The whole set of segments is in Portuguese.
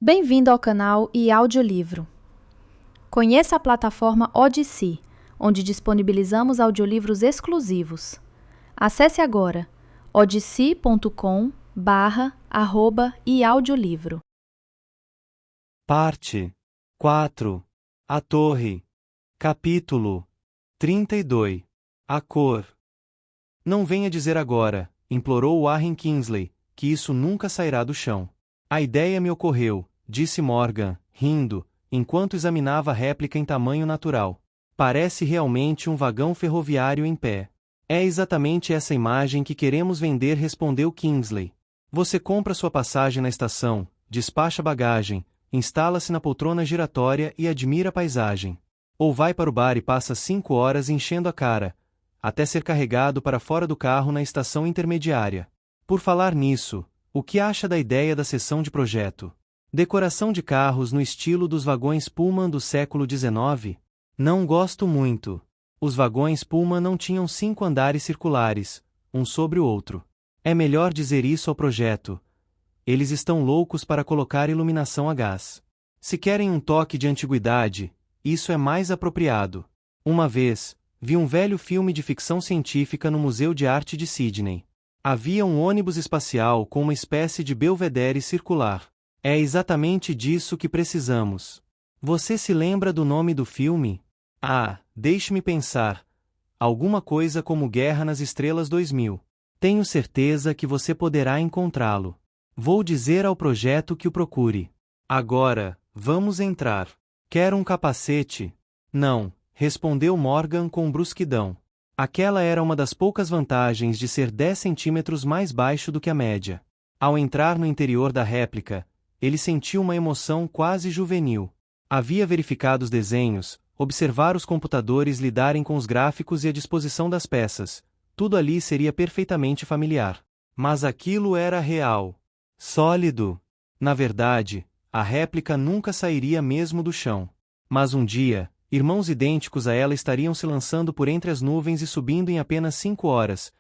Bem-vindo ao canal e audiolivro. Conheça a plataforma Odysee, onde disponibilizamos audiolivros exclusivos. Acesse agora odysee.com/e-audiolivro. Parte 4. A Torre. Capítulo 32. A Cor. Não venha dizer agora, implorou Warren Kingsley, que isso nunca sairá do chão. A ideia me ocorreu, disse Morgan, rindo, enquanto examinava a réplica em tamanho natural. Parece realmente um vagão ferroviário em pé. É exatamente essa imagem que queremos vender, respondeu Kingsley. Você compra sua passagem na estação, despacha bagagem, instala-se na poltrona giratória e admira a paisagem. Ou vai para o bar e passa 5 horas enchendo a cara, até ser carregado para fora do carro na estação intermediária. Por falar nisso, o que acha da ideia da seção de projeto? Decoração de carros no estilo dos vagões Pullman do século XIX? Não gosto muito. Os vagões Pullman não tinham 5 andares circulares, um sobre o outro. É melhor dizer isso ao projeto. Eles estão loucos para colocar iluminação a gás. Se querem um toque de antiguidade, isso é mais apropriado. Uma vez, vi um velho filme de ficção científica no Museu de Arte de Sydney. Havia um ônibus espacial com uma espécie de belvedere circular. É exatamente disso que precisamos. Você se lembra do nome do filme? Ah, deixe-me pensar. Alguma coisa como Guerra nas Estrelas 2000. Tenho certeza que você poderá encontrá-lo. Vou dizer ao projeto que o procure. Agora, vamos entrar. Quer um capacete? Não, respondeu Morgan com brusquidão. Aquela era uma das poucas vantagens de ser 10 centímetros mais baixo do que a média. Ao entrar no interior da réplica, ele sentiu uma emoção quase juvenil. Havia verificado os desenhos, observar os computadores lidarem com os gráficos e a disposição das peças. Tudo ali seria perfeitamente familiar. Mas aquilo era real. Sólido. Na verdade, a réplica nunca sairia mesmo do chão. Mas um dia, irmãos idênticos a ela estariam se lançando por entre as nuvens e subindo em apenas 5 horas,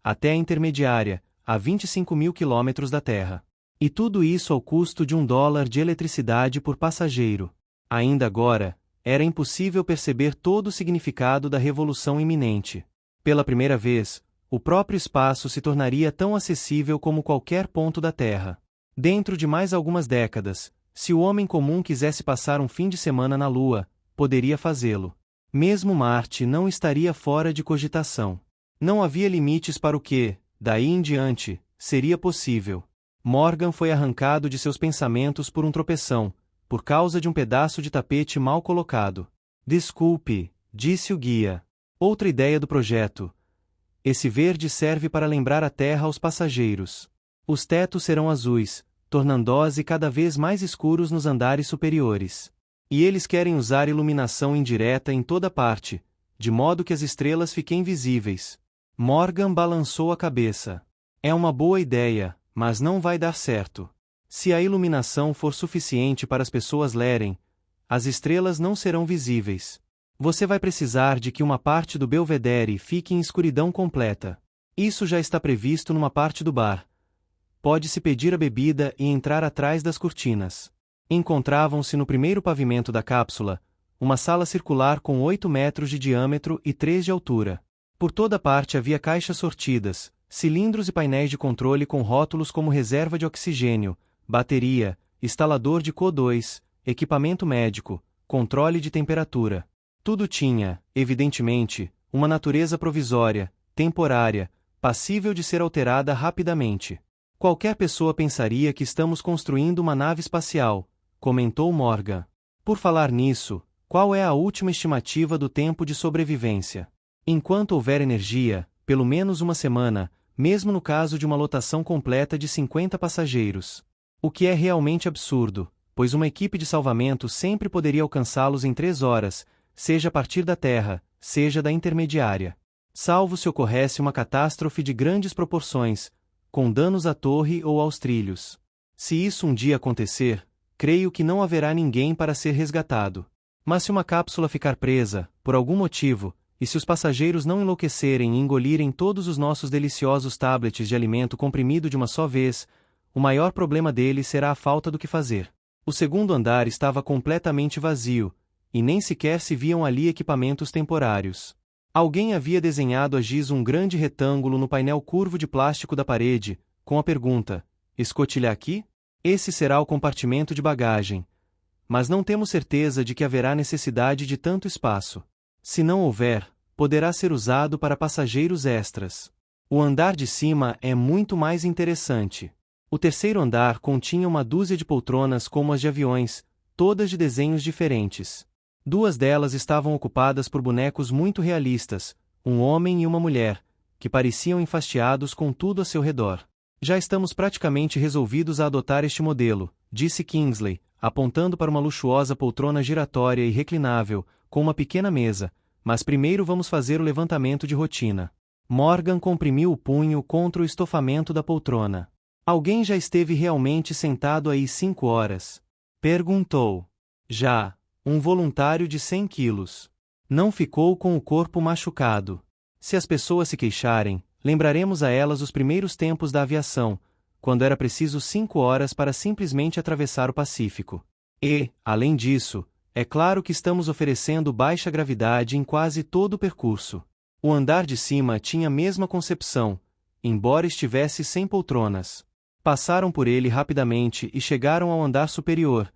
até a intermediária, a 25.000 quilômetros da Terra. E tudo isso ao custo de $1 de eletricidade por passageiro. Ainda agora, era impossível perceber todo o significado da revolução iminente. Pela primeira vez, o próprio espaço se tornaria tão acessível como qualquer ponto da Terra. Dentro de mais algumas décadas, se o homem comum quisesse passar um fim de semana na Lua, poderia fazê-lo. Mesmo Marte não estaria fora de cogitação. Não havia limites para o que, daí em diante, seria possível. Morgan foi arrancado de seus pensamentos por um tropeção, por causa de um pedaço de tapete mal colocado. Desculpe, disse o guia. Outra ideia do projeto. Esse verde serve para lembrar a Terra aos passageiros. Os tetos serão azuis, tornando-os cada vez mais escuros nos andares superiores. E eles querem usar iluminação indireta em toda parte, de modo que as estrelas fiquem visíveis. Morgan balançou a cabeça. É uma boa ideia, mas não vai dar certo. Se a iluminação for suficiente para as pessoas lerem, as estrelas não serão visíveis. Você vai precisar de que uma parte do belvedere fique em escuridão completa. Isso já está previsto numa parte do bar. Pode-se pedir a bebida e entrar atrás das cortinas. Encontravam-se no primeiro pavimento da cápsula, uma sala circular com 8 metros de diâmetro e 3 de altura. Por toda parte havia caixas sortidas, cilindros e painéis de controle com rótulos como reserva de oxigênio, bateria, instalador de CO2, equipamento médico, controle de temperatura. Tudo tinha, evidentemente, uma natureza provisória, temporária, passível de ser alterada rapidamente. Qualquer pessoa pensaria que estamos construindo uma nave espacial, comentou Morgan. Por falar nisso, qual é a última estimativa do tempo de sobrevivência? Enquanto houver energia, pelo menos uma semana, mesmo no caso de uma lotação completa de 50 passageiros. O que é realmente absurdo, pois uma equipe de salvamento sempre poderia alcançá-los em 3 horas, seja a partir da Terra, seja da intermediária. Salvo se ocorresse uma catástrofe de grandes proporções, com danos à torre ou aos trilhos. Se isso um dia acontecer, creio que não haverá ninguém para ser resgatado. Mas se uma cápsula ficar presa, por algum motivo, e se os passageiros não enlouquecerem e engolirem todos os nossos deliciosos tablets de alimento comprimido de uma só vez, o maior problema deles será a falta do que fazer. O segundo andar estava completamente vazio, e nem sequer se viam ali equipamentos temporários. Alguém havia desenhado a giz um grande retângulo no painel curvo de plástico da parede, com a pergunta: escotilha aqui? Esse será o compartimento de bagagem. Mas não temos certeza de que haverá necessidade de tanto espaço. Se não houver, poderá ser usado para passageiros extras. O andar de cima é muito mais interessante. O terceiro andar continha uma dúzia de poltronas como as de aviões, todas de desenhos diferentes. 2 delas estavam ocupadas por bonecos muito realistas, um homem e uma mulher, que pareciam enfastiados com tudo a seu redor. Já estamos praticamente resolvidos a adotar este modelo, disse Kingsley, apontando para uma luxuosa poltrona giratória e reclinável, com uma pequena mesa, mas primeiro vamos fazer o levantamento de rotina. Morgan comprimiu o punho contra o estofamento da poltrona. Alguém já esteve realmente sentado aí 5 horas? Perguntou. Já. Um voluntário de 100 quilos. Não ficou com o corpo machucado. Se as pessoas se queixarem, lembraremos a elas os primeiros tempos da aviação, quando era preciso 5 horas para simplesmente atravessar o Pacífico. E, além disso, é claro que estamos oferecendo baixa gravidade em quase todo o percurso. O andar de cima tinha a mesma concepção, embora estivesse sem poltronas. Passaram por ele rapidamente e chegaram ao andar superior,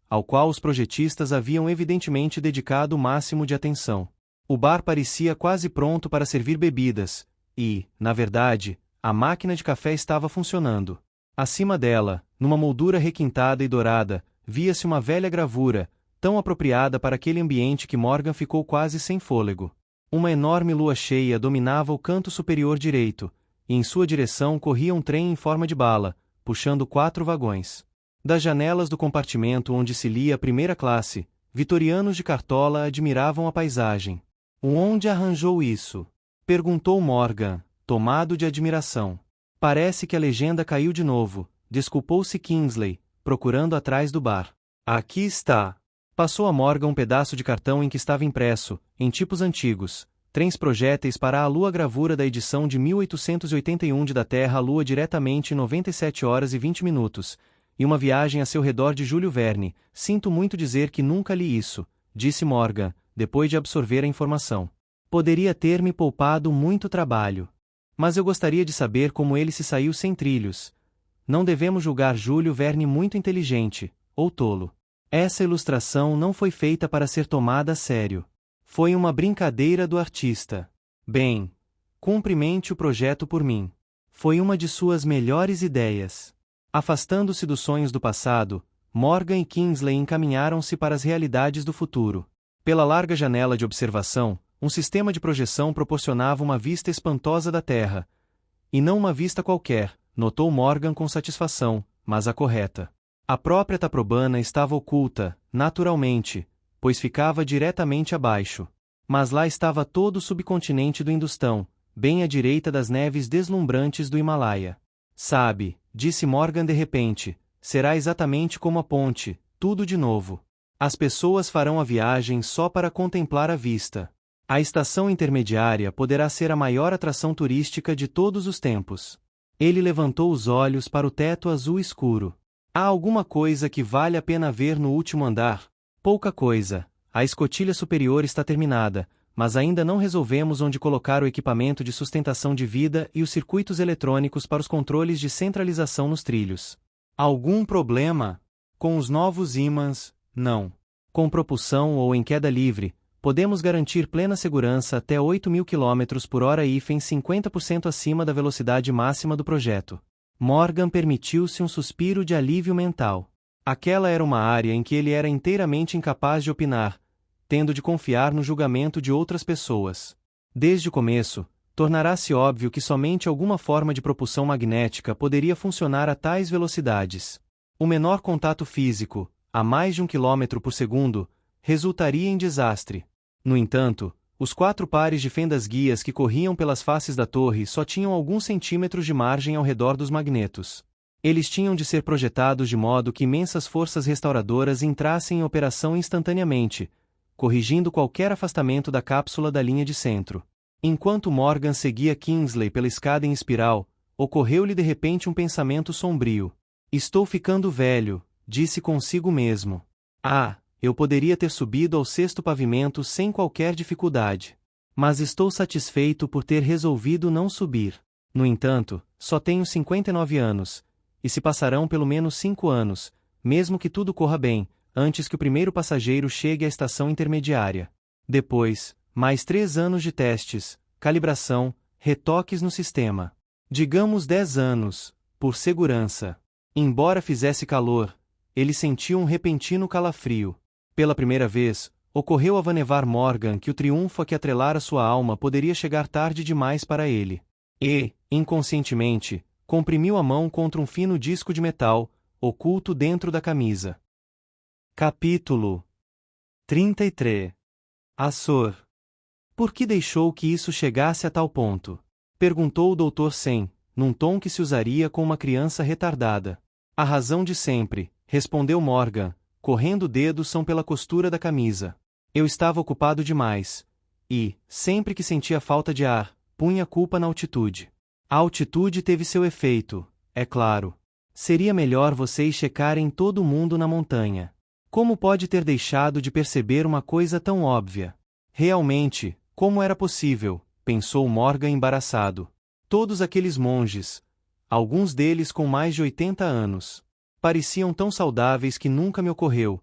ao qual os projetistas haviam evidentemente dedicado o máximo de atenção. O bar parecia quase pronto para servir bebidas, e, na verdade, a máquina de café estava funcionando. Acima dela, numa moldura requintada e dourada, via-se uma velha gravura, tão apropriada para aquele ambiente que Morgan ficou quase sem fôlego. Uma enorme lua cheia dominava o canto superior direito, e em sua direção corria um trem em forma de bala, puxando 4 vagões. Das janelas do compartimento onde se lia a primeira classe, vitorianos de cartola admiravam a paisagem. Onde arranjou isso? Perguntou Morgan, tomado de admiração. Parece que a legenda caiu de novo, desculpou-se Kingsley, procurando atrás do bar. Aqui está. Passou a Morgan um pedaço de cartão em que estava impresso, em tipos antigos, trens projéteis para a Lua gravura da edição de 1881 de Da Terra à Lua diretamente em 97 horas e 20 minutos, e uma viagem a seu redor de Júlio Verne. Sinto muito dizer que nunca li isso, disse Morgan, depois de absorver a informação. Poderia ter me poupado muito trabalho. Mas eu gostaria de saber como ele se saiu sem trilhos. Não devemos julgar Júlio Verne muito inteligente, ou tolo. Essa ilustração não foi feita para ser tomada a sério. Foi uma brincadeira do artista. Bem, cumprimente o projeto por mim. Foi uma de suas melhores ideias. Afastando-se dos sonhos do passado, Morgan e Kingsley encaminharam-se para as realidades do futuro. Pela larga janela de observação, um sistema de projeção proporcionava uma vista espantosa da Terra. E não uma vista qualquer, notou Morgan com satisfação, mas a correta. A própria Taprobana estava oculta, naturalmente, pois ficava diretamente abaixo. Mas lá estava todo o subcontinente do Hindustão, bem à direita das neves deslumbrantes do Himalaia. Sabe, disse Morgan de repente, será exatamente como a ponte, tudo de novo. As pessoas farão a viagem só para contemplar a vista. A estação intermediária poderá ser a maior atração turística de todos os tempos. Ele levantou os olhos para o teto azul escuro. Há alguma coisa que vale a pena ver no último andar? Pouca coisa. A escotilha superior está terminada, mas ainda não resolvemos onde colocar o equipamento de sustentação de vida e os circuitos eletrônicos para os controles de centralização nos trilhos. Algum problema? Com os novos ímãs, não. Com propulsão ou em queda livre, podemos garantir plena segurança até 8.000 km/h e 50% acima da velocidade máxima do projeto. Morgan permitiu-se um suspiro de alívio mental. Aquela era uma área em que ele era inteiramente incapaz de opinar, tendo de confiar no julgamento de outras pessoas. Desde o começo, tornará-se óbvio que somente alguma forma de propulsão magnética poderia funcionar a tais velocidades. O menor contato físico, a mais de 1 km por segundo, resultaria em desastre. No entanto, os 4 pares de fendas guias que corriam pelas faces da torre só tinham alguns centímetros de margem ao redor dos magnetos. Eles tinham de ser projetados de modo que imensas forças restauradoras entrassem em operação instantaneamente, corrigindo qualquer afastamento da cápsula da linha de centro. Enquanto Morgan seguia Kingsley pela escada em espiral, ocorreu-lhe de repente um pensamento sombrio. Estou ficando velho, disse consigo mesmo. Ah, eu poderia ter subido ao sexto pavimento sem qualquer dificuldade. Mas estou satisfeito por ter resolvido não subir. No entanto, só tenho 59 anos, e se passarão pelo menos 5 anos, mesmo que tudo corra bem, antes que o primeiro passageiro chegue à estação intermediária. Depois, mais 3 anos de testes, calibração, retoques no sistema. Digamos 10 anos, por segurança. Embora fizesse calor, ele sentiu um repentino calafrio. Pela primeira vez, ocorreu a Vannevar Morgan que o triunfo a que atrelara sua alma poderia chegar tarde demais para ele. E, inconscientemente, comprimiu a mão contra um fino disco de metal, oculto dentro da camisa. Capítulo 33. Açor. Por que deixou que isso chegasse a tal ponto? Perguntou o Dr. Sen, num tom que se usaria com uma criança retardada. A razão de sempre, respondeu Morgan, correndo dedos pela costura da camisa. Eu estava ocupado demais. E, sempre que sentia falta de ar, punha a culpa na altitude. A altitude teve seu efeito, é claro. Seria melhor vocês checarem todo mundo na montanha. Como pode ter deixado de perceber uma coisa tão óbvia? Realmente, como era possível? Pensou Morgan embaraçado. Todos aqueles monges, alguns deles com mais de 80 anos, pareciam tão saudáveis que nunca me ocorreu.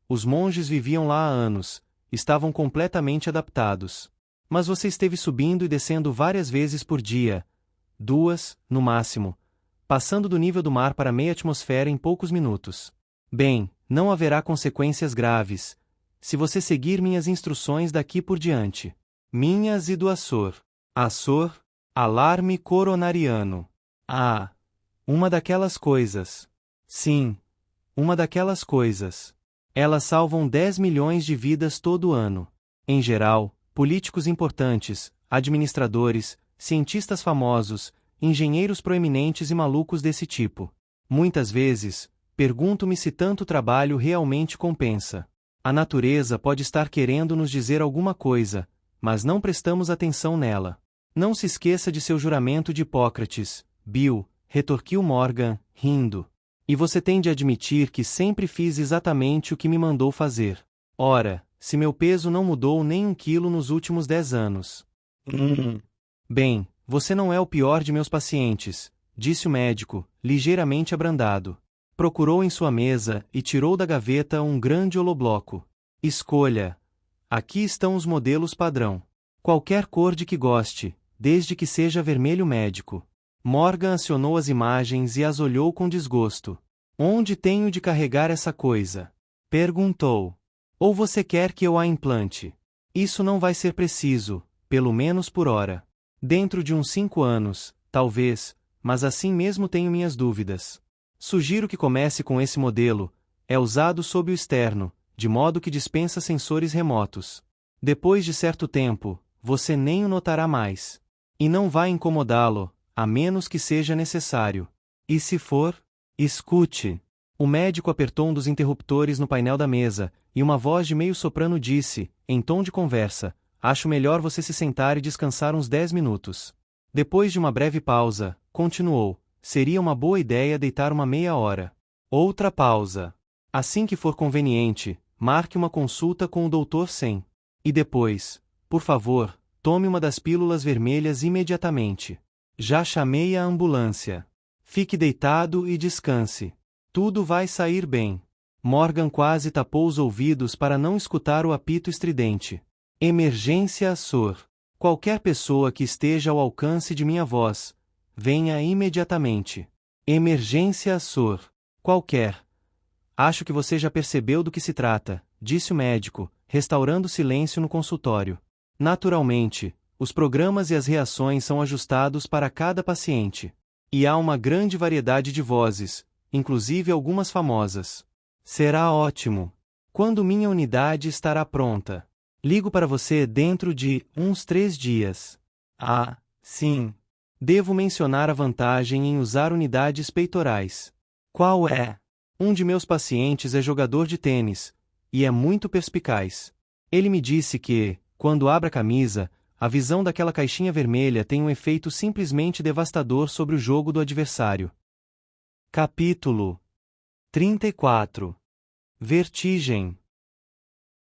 Os monges viviam lá há anos, estavam completamente adaptados. Mas você esteve subindo e descendo várias vezes por dia, 2, no máximo, passando do nível do mar para meia atmosfera em poucos minutos. Bem, não haverá consequências graves, se você seguir minhas instruções daqui por diante. Minhas e do Açor. Açor, alarme coronariano. Ah, uma daquelas coisas. Sim, uma daquelas coisas. Elas salvam 10 milhões de vidas todo ano. Em geral, políticos importantes, administradores, cientistas famosos, engenheiros proeminentes e malucos desse tipo. Muitas vezes, pergunto-me se tanto trabalho realmente compensa. A natureza pode estar querendo nos dizer alguma coisa, mas não prestamos atenção nela. Não se esqueça de seu juramento de Hipócrates, Bill, retorquiu Morgan, rindo. E você tem de admitir que sempre fiz exatamente o que me mandou fazer. Ora, se meu peso não mudou nem 1 quilo nos últimos 10 anos. Bem, você não é o pior de meus pacientes, disse o médico, ligeiramente abrandado. Procurou em sua mesa e tirou da gaveta um grande holobloco. Escolha. Aqui estão os modelos padrão. Qualquer cor de que goste, desde que seja vermelho médico. Morgan acionou as imagens e as olhou com desgosto. Onde tenho de carregar essa coisa? Perguntou. Ou você quer que eu a implante? Isso não vai ser preciso, pelo menos por hora. Dentro de uns 5 anos, talvez, mas assim mesmo tenho minhas dúvidas. Sugiro que comece com esse modelo, é usado sob o externo, de modo que dispensa sensores remotos. Depois de certo tempo, você nem o notará mais. E não vai incomodá-lo, a menos que seja necessário. E se for? Escute. O médico apertou um dos interruptores no painel da mesa, e uma voz de meio soprano disse, em tom de conversa, acho melhor você se sentar e descansar uns 10 minutos. Depois de uma breve pausa, continuou. Seria uma boa ideia deitar uma meia hora. Outra pausa. Assim que for conveniente, marque uma consulta com o Dr. Sen. E depois, por favor, tome uma das pílulas vermelhas imediatamente. Já chamei a ambulância. Fique deitado e descanse. Tudo vai sair bem. Morgan quase tapou os ouvidos para não escutar o apito estridente. Emergência Açor. Qualquer pessoa que esteja ao alcance de minha voz, venha imediatamente. Emergência Açor. Qualquer. Acho que você já percebeu do que se trata, disse o médico, restaurando o silêncio no consultório. Naturalmente, os programas e as reações são ajustados para cada paciente. E há uma grande variedade de vozes, inclusive algumas famosas. Será ótimo. Quando minha unidade estará pronta? Ligo para você dentro de uns 3 dias. Ah, sim. Devo mencionar a vantagem em usar unidades peitorais. Qual é? Um de meus pacientes é jogador de tênis, e é muito perspicaz. Ele me disse que, quando abre a camisa, a visão daquela caixinha vermelha tem um efeito simplesmente devastador sobre o jogo do adversário. Capítulo 34. Vertigem.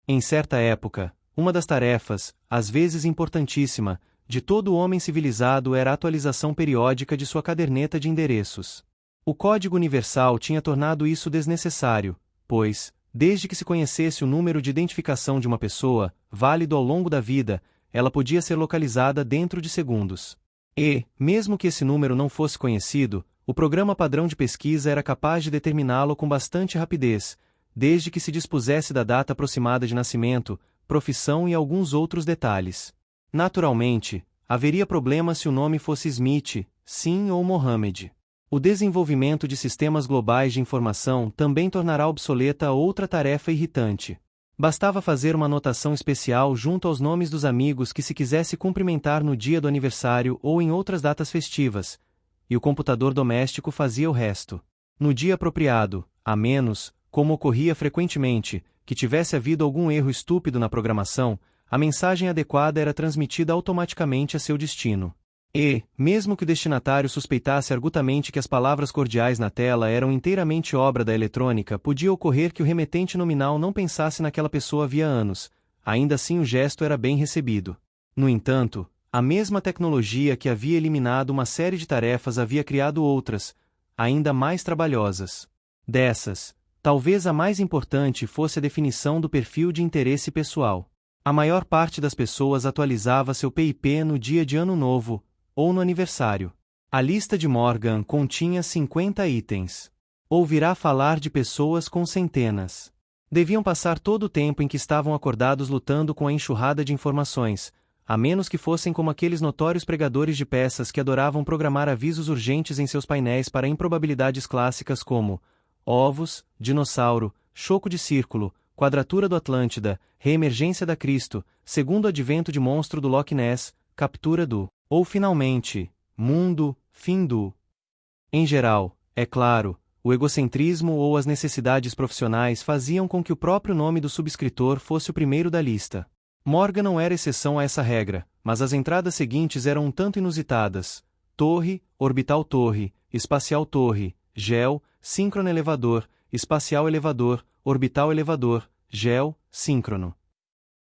Em certa época, uma das tarefas, às vezes importantíssima, de todo homem civilizado era a atualização periódica de sua caderneta de endereços. O Código Universal tinha tornado isso desnecessário, pois, desde que se conhecesse o número de identificação de uma pessoa, válido ao longo da vida, ela podia ser localizada dentro de segundos. E, mesmo que esse número não fosse conhecido, o programa padrão de pesquisa era capaz de determiná-lo com bastante rapidez, desde que se dispusesse da data aproximada de nascimento, profissão e alguns outros detalhes. Naturalmente, haveria problema se o nome fosse Smith, Sim ou Mohammed. O desenvolvimento de sistemas globais de informação também tornará obsoleta outra tarefa irritante. Bastava fazer uma anotação especial junto aos nomes dos amigos que se quisesse cumprimentar no dia do aniversário ou em outras datas festivas, e o computador doméstico fazia o resto. No dia apropriado, a menos, como ocorria frequentemente, que tivesse havido algum erro estúpido na programação, a mensagem adequada era transmitida automaticamente a seu destino. E, mesmo que o destinatário suspeitasse argutamente que as palavras cordiais na tela eram inteiramente obra da eletrônica, podia ocorrer que o remetente nominal não pensasse naquela pessoa havia anos, ainda assim o gesto era bem recebido. No entanto, a mesma tecnologia que havia eliminado uma série de tarefas havia criado outras, ainda mais trabalhosas. Dessas, talvez a mais importante fosse a definição do perfil de interesse pessoal. A maior parte das pessoas atualizava seu PIP no dia de Ano Novo, ou no aniversário. A lista de Morgan continha 50 itens. Ouvirá falar de pessoas com centenas. Deviam passar todo o tempo em que estavam acordados lutando com a enxurrada de informações, a menos que fossem como aqueles notórios pregadores de peças que adoravam programar avisos urgentes em seus painéis para improbabilidades clássicas como ovos, dinossauro, choco de círculo, quadratura do Atlântida, reemergência da Cristo, segundo advento de monstro do Loch Ness, captura do ou finalmente, mundo, fim do. Em geral, é claro, o egocentrismo ou as necessidades profissionais faziam com que o próprio nome do subscritor fosse o primeiro da lista. Morgan não era exceção a essa regra, mas as entradas seguintes eram um tanto inusitadas: torre, orbital torre, espacial torre, gel, síncrono elevador, espacial elevador, orbital elevador, gel, síncrono.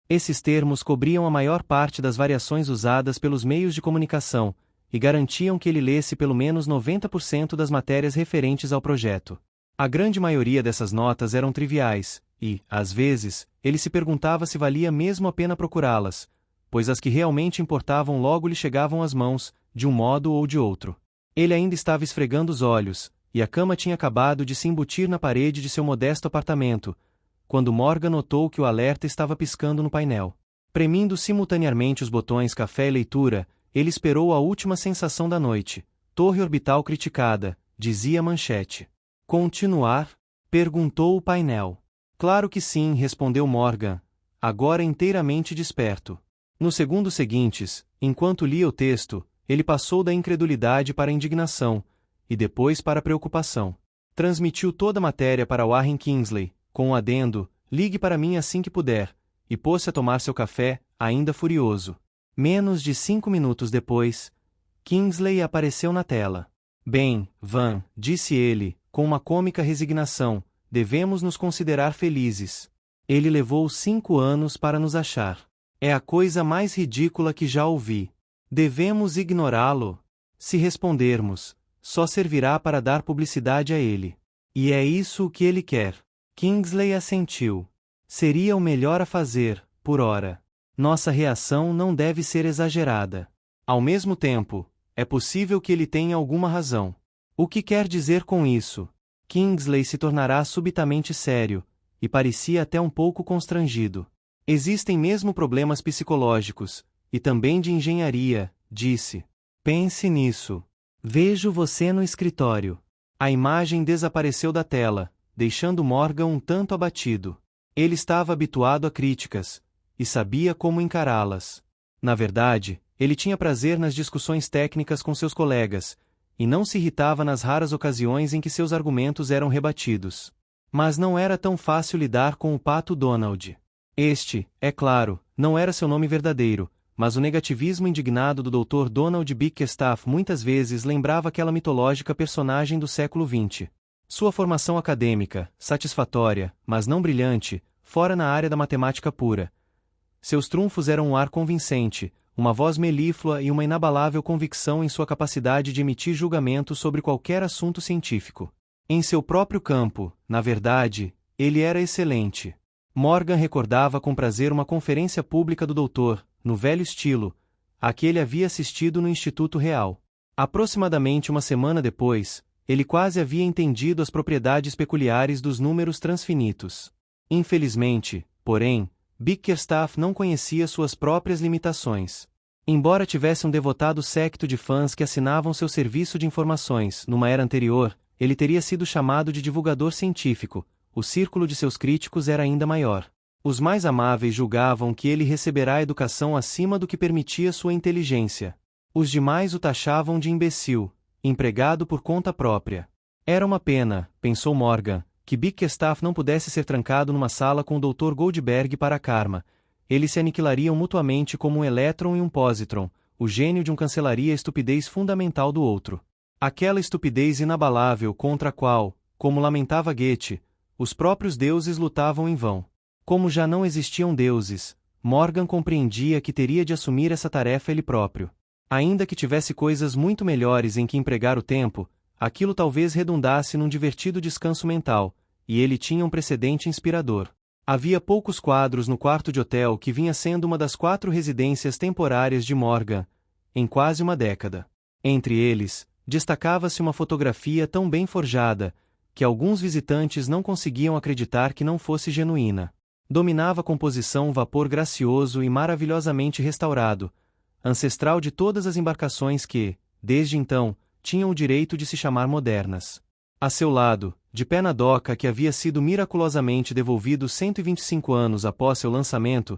Esses termos cobriam a maior parte das variações usadas pelos meios de comunicação, e garantiam que ele lesse pelo menos 90% das matérias referentes ao projeto. A grande maioria dessas notas eram triviais, e, às vezes, ele se perguntava se valia mesmo a pena procurá-las, pois as que realmente importavam logo lhe chegavam às mãos, de um modo ou de outro. Ele ainda estava esfregando os olhos, e a cama tinha acabado de se embutir na parede de seu modesto apartamento, quando Morgan notou que o alerta estava piscando no painel. Premindo simultaneamente os botões café e leitura, ele esperou a última sensação da noite. Torre orbital criticada, dizia a manchete. Continuar? Perguntou o painel. Claro que sim, respondeu Morgan, agora inteiramente desperto. Nos segundos seguintes, enquanto lia o texto, ele passou da incredulidade para a indignação, e depois para a preocupação. Transmitiu toda a matéria para Warren Kingsley, com um adendo, ligue para mim assim que puder, e pôs-se a tomar seu café, ainda furioso. Menos de 5 minutos depois, Kingsley apareceu na tela. Bem, Van, disse ele, com uma cômica resignação, devemos nos considerar felizes. Ele levou 5 anos para nos achar. É a coisa mais ridícula que já ouvi. Devemos ignorá-lo. Se respondermos, só servirá para dar publicidade a ele. E é isso o que ele quer. Kingsley assentiu. Seria o melhor a fazer, por ora. Nossa reação não deve ser exagerada. Ao mesmo tempo, é possível que ele tenha alguma razão. O que quer dizer com isso? Kingsley se tornará subitamente sério, e parecia até um pouco constrangido. Existem mesmo problemas psicológicos, e também de engenharia, disse. Pense nisso. Vejo você no escritório. A imagem desapareceu da tela, deixando Morgan um tanto abatido. Ele estava habituado a críticas, e sabia como encará-las. Na verdade, ele tinha prazer nas discussões técnicas com seus colegas, e não se irritava nas raras ocasiões em que seus argumentos eram rebatidos. Mas não era tão fácil lidar com o Pato Donald. Este, é claro, não era seu nome verdadeiro, mas o negativismo indignado do Dr. Donald Bickerstaff muitas vezes lembrava aquela mitológica personagem do século XX. Sua formação acadêmica, satisfatória, mas não brilhante, fora na área da matemática pura. Seus trunfos eram um ar convincente, uma voz melíflua e uma inabalável convicção em sua capacidade de emitir julgamento sobre qualquer assunto científico. Em seu próprio campo, na verdade, ele era excelente. Morgan recordava com prazer uma conferência pública do doutor, no velho estilo, a que ele havia assistido no Instituto Real. Aproximadamente uma semana depois, ele quase havia entendido as propriedades peculiares dos números transfinitos. Infelizmente, porém, Bickerstaff não conhecia suas próprias limitações. Embora tivesse um devotado séquito de fãs que assinavam seu serviço de informações, numa era anterior, ele teria sido chamado de divulgador científico. O círculo de seus críticos era ainda maior. Os mais amáveis julgavam que ele receberá educação acima do que permitia sua inteligência. Os demais o taxavam de imbecil, empregado por conta própria. Era uma pena, pensou Morgan, que Bickerstaff não pudesse ser trancado numa sala com o Dr. Goldberg para Karma. Eles se aniquilariam mutuamente como um elétron e um pósitron. O gênio de um cancelaria a estupidez fundamental do outro. Aquela estupidez inabalável contra a qual, como lamentava Goethe, os próprios deuses lutavam em vão. Como já não existiam deuses, Morgan compreendia que teria de assumir essa tarefa ele próprio. Ainda que tivesse coisas muito melhores em que empregar o tempo, aquilo talvez redundasse num divertido descanso mental, e ele tinha um precedente inspirador. Havia poucos quadros no quarto de hotel que vinha sendo uma das 4 residências temporárias de Morgan, em quase uma década. Entre eles, destacava-se uma fotografia tão bem forjada, que alguns visitantes não conseguiam acreditar que não fosse genuína. Dominava a composição um vapor gracioso e maravilhosamente restaurado, ancestral de todas as embarcações que, desde então, tinham o direito de se chamar modernas. A seu lado, de pé na doca que havia sido miraculosamente devolvido 125 anos após seu lançamento,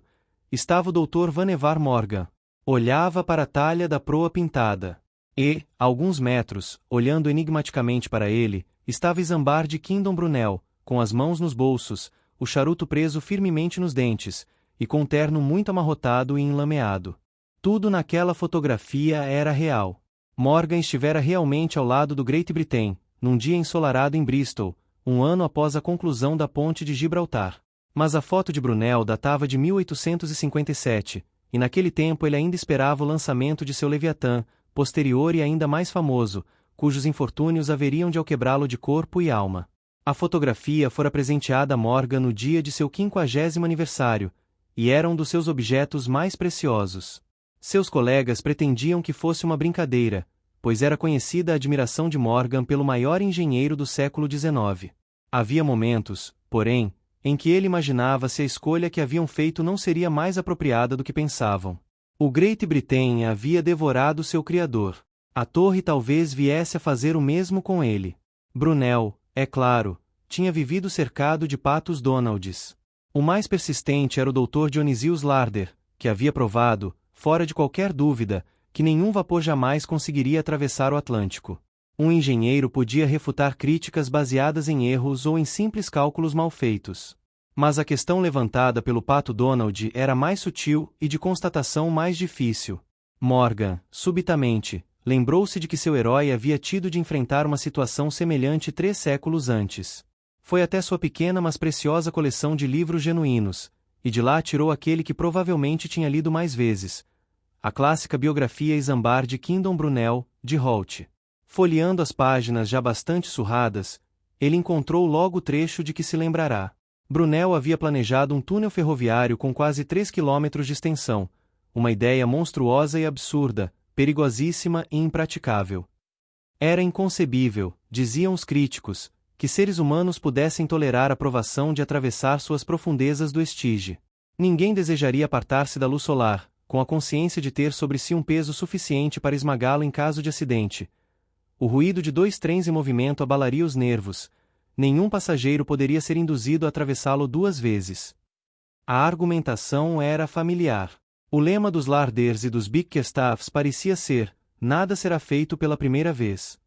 estava o Dr. Vannevar Morgan. Olhava para a talha da proa pintada. E, a alguns metros, olhando enigmaticamente para ele, estava Isambard de Kingdom Brunel, com as mãos nos bolsos, o charuto preso firmemente nos dentes, e com um terno muito amarrotado e enlameado. Tudo naquela fotografia era real. Morgan estivera realmente ao lado do Great Britain, num dia ensolarado em Bristol, um ano após a conclusão da Ponte de Gibraltar. Mas a foto de Brunel datava de 1857, e naquele tempo ele ainda esperava o lançamento de seu Leviatã, posterior e ainda mais famoso, cujos infortúnios haveriam de alquebrá-lo de corpo e alma. A fotografia fora presenteada a Morgan no dia de seu 50º aniversário, e era um dos seus objetos mais preciosos. Seus colegas pretendiam que fosse uma brincadeira, pois era conhecida a admiração de Morgan pelo maior engenheiro do século XIX. Havia momentos, porém, em que ele imaginava se a escolha que haviam feito não seria mais apropriada do que pensavam. O Great Britain havia devorado seu criador. A torre talvez viesse a fazer o mesmo com ele. Brunel, é claro, tinha vivido cercado de patos Donalds. O mais persistente era o Dr. Dionysius Larder, que havia provado, fora de qualquer dúvida, que nenhum vapor jamais conseguiria atravessar o Atlântico. Um engenheiro podia refutar críticas baseadas em erros ou em simples cálculos mal feitos. Mas a questão levantada pelo pato Donald era mais sutil e de constatação mais difícil. Morgan, subitamente, lembrou-se de que seu herói havia tido de enfrentar uma situação semelhante 3 séculos antes. Foi até sua pequena mas preciosa coleção de livros genuínos, e de lá tirou aquele que provavelmente tinha lido mais vezes, a clássica biografia Isambard de Kingdom Brunel, de Holt. Folheando as páginas já bastante surradas, ele encontrou logo o trecho de que se lembrará. Brunel havia planejado um túnel ferroviário com quase 3 quilômetros de extensão, uma ideia monstruosa e absurda, perigosíssima e impraticável. Era inconcebível, diziam os críticos, que seres humanos pudessem tolerar a provação de atravessar suas profundezas do Estige. Ninguém desejaria apartar-se da luz solar, com a consciência de ter sobre si um peso suficiente para esmagá-lo em caso de acidente. O ruído de 2 trens em movimento abalaria os nervos. Nenhum passageiro poderia ser induzido a atravessá-lo 2 vezes. A argumentação era familiar. O lema dos Larders e dos Bickerstaffs parecia ser: nada será feito pela primeira vez.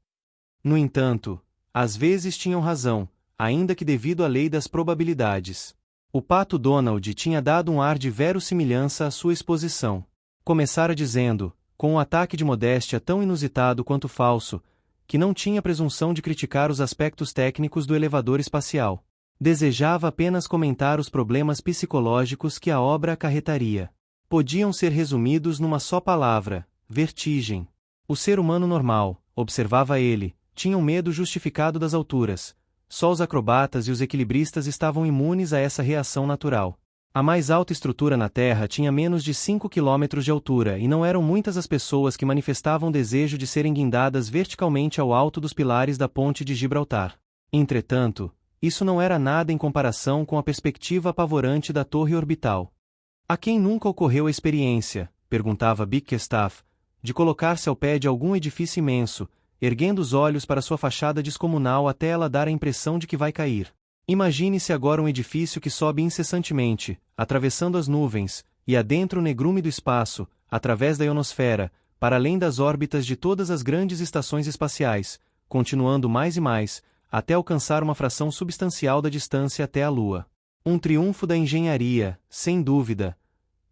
No entanto, às vezes tinham razão, ainda que devido à lei das probabilidades. O pato Donald tinha dado um ar de verossimilhança à sua exposição. Começara dizendo, com um ataque de modéstia tão inusitado quanto falso, que não tinha presunção de criticar os aspectos técnicos do elevador espacial. Desejava apenas comentar os problemas psicológicos que a obra acarretaria. Podiam ser resumidos numa só palavra: vertigem. O ser humano normal, observava ele, tinha um medo justificado das alturas. Só os acrobatas e os equilibristas estavam imunes a essa reação natural. A mais alta estrutura na Terra tinha menos de 5 quilômetros de altura e não eram muitas as pessoas que manifestavam desejo de serem guindadas verticalmente ao alto dos pilares da ponte de Gibraltar. Entretanto, isso não era nada em comparação com a perspectiva apavorante da torre orbital. A quem nunca ocorreu a experiência, perguntava Bickerstaff, de colocar-se ao pé de algum edifício imenso, erguendo os olhos para sua fachada descomunal até ela dar a impressão de que vai cair. Imagine-se agora um edifício que sobe incessantemente, atravessando as nuvens, e adentra o negrume do espaço, através da ionosfera, para além das órbitas de todas as grandes estações espaciais, continuando mais e mais, até alcançar uma fração substancial da distância até a Lua. Um triunfo da engenharia, sem dúvida,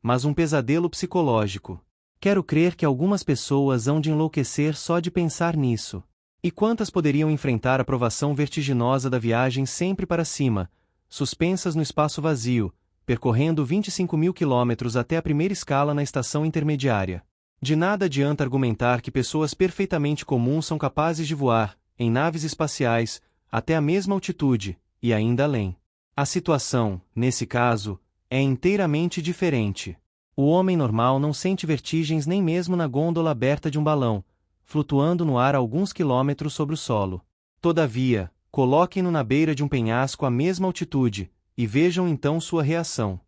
mas um pesadelo psicológico. Quero crer que algumas pessoas hão de enlouquecer só de pensar nisso. E quantas poderiam enfrentar a provação vertiginosa da viagem sempre para cima, suspensas no espaço vazio, percorrendo 25.000 quilômetros até a primeira escala na estação intermediária? De nada adianta argumentar que pessoas perfeitamente comuns são capazes de voar, em naves espaciais, até a mesma altitude, e ainda além. A situação, nesse caso, é inteiramente diferente. O homem normal não sente vertigens nem mesmo na gôndola aberta de um balão, flutuando no ar a alguns quilômetros sobre o solo. Todavia, coloquem-no na beira de um penhasco à mesma altitude, e vejam então sua reação.